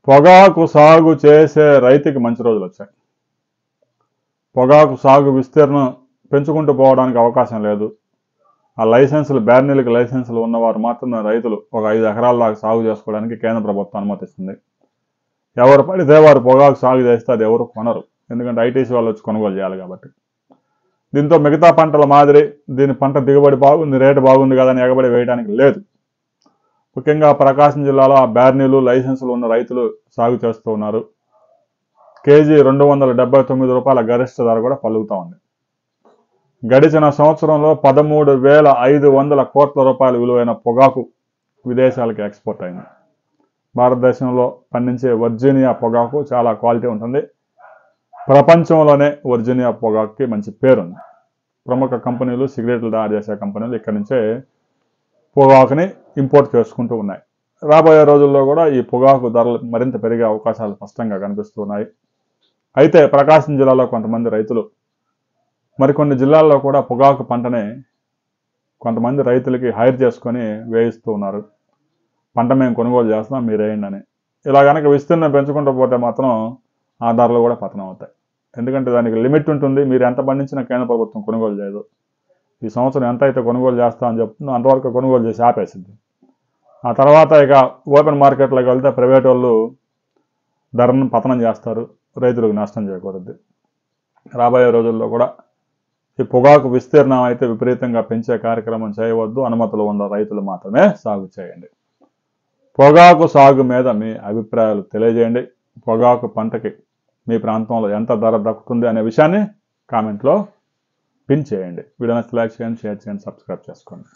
పొగాకు సాగు చేసే రైతుకి మంచి రోజులు వచ్చాయి. పొగాకు సాగు విస్తీర్ణం పెంచుకుంటూ పోవడానికి అవకాశం లేదు. ఆ లైసెన్సులు బ్యార్నీలకు లైసెన్సులు ఉన్నవారు మాత్రమే రైతులు ఒక 5 ఎకరాల దాకా సాగు చేసుకోవడానికి కేంద్ర ప్రభుత్వం అనుమతిస్తుంది. ఎవరు పడితే వారు పొగాకు సాగు చేస్తే అది ఎవరు కొనరు, ఎందుకంటే ఐటీసీ వాళ్ళు వచ్చి కొనుగోలు చేయాలి కాబట్టి. దీంతో మిగతా పంటల మాదిరి దీని పంట దిగుబడి బాగుంది, రేటు బాగుంది కదని ఎగబడి వేయడానికి లేదు. ముఖ్యంగా ప్రకాశం జిల్లాలో ఆ బ్యార్నీలు లైసెన్సులు ఉన్న రైతులు సాగు చేస్తూ ఉన్నారు. కేజీ 279 రూపాయల గరిష్ట ధర కూడా పలుకుతూ ఉంది. గడిచిన సంవత్సరంలో 13,500 కోట్ల రూపాయల విలువైన పొగాకు విదేశాలకు ఎక్స్పోర్ట్ అయింది. భారతదేశంలో పండించే వర్జీనియా పొగాకు చాలా క్వాలిటీ ఉంటుంది. ప్రపంచంలోనే వర్జీనియా పొగాకుకి మంచి పేరుంది. ప్రముఖ కంపెనీలు, సిగరెట్లు తయారు చేసే కంపెనీలు ఇక్కడి నుంచే పొగాకుని ఇంపోర్ట్ చేసుకుంటూ ఉన్నాయి. రాబోయే రోజుల్లో కూడా ఈ పొగాకు ధరలు మరింత పెరిగే అవకాశాలు స్పష్టంగా కనిపిస్తున్నాయి. అయితే ప్రకాశం జిల్లాలో కొంతమంది రైతులు మరికొన్ని జిల్లాల్లో కూడా పొగాకు పంటని కొంతమంది రైతులకి హైర్ చేసుకొని వేయిస్తూ ఉన్నారు. పంట మేము కొనుగోలు చేస్తున్నాం, మీరు వేయండి అని. ఇలా కనుక విస్తీర్ణం పెంచుకుంటూ పోతే మాత్రం ఆ ధరలు కూడా పతనం అవుతాయి. ఎందుకంటే దానికి లిమిట్ ఉంటుంది. మీరు ఎంత పండించినా కేంద్ర ప్రభుత్వం కొనుగోలు చేయదు. ఈ సంవత్సరం ఎంత అయితే కొనుగోలు చేస్తామని చెప్తుందో అంతవరకు కొనుగోలు చేసి ఆపేసింది. ఆ తర్వాత ఇక ఓపెన్ మార్కెట్లోకి వెళ్తే ప్రైవేట్ వాళ్ళు ధరను పతనం చేస్తారు, రైతులకు నష్టం చేకూరుద్ది. రాబోయే రోజుల్లో కూడా ఈ పొగాకు విస్తీర్ణం అయితే విపరీతంగా పెంచే కార్యక్రమం చేయవద్దు. అనుమతులు ఉన్న రైతులు మాత్రమే సాగు చేయండి. పొగాకు సాగు మీద మీ అభిప్రాయాలు తెలియజేయండి. పొగాకు పంటకి మీ ప్రాంతంలో ఎంత ధర దక్కుతుంది అనే విషయాన్ని కామెంట్లో పిన్ చేయండి. వీడియో నచ్చితే లైక్ చేయండి, షేర్ చేయండి, సబ్స్క్రైబ్ చేసుకోండి.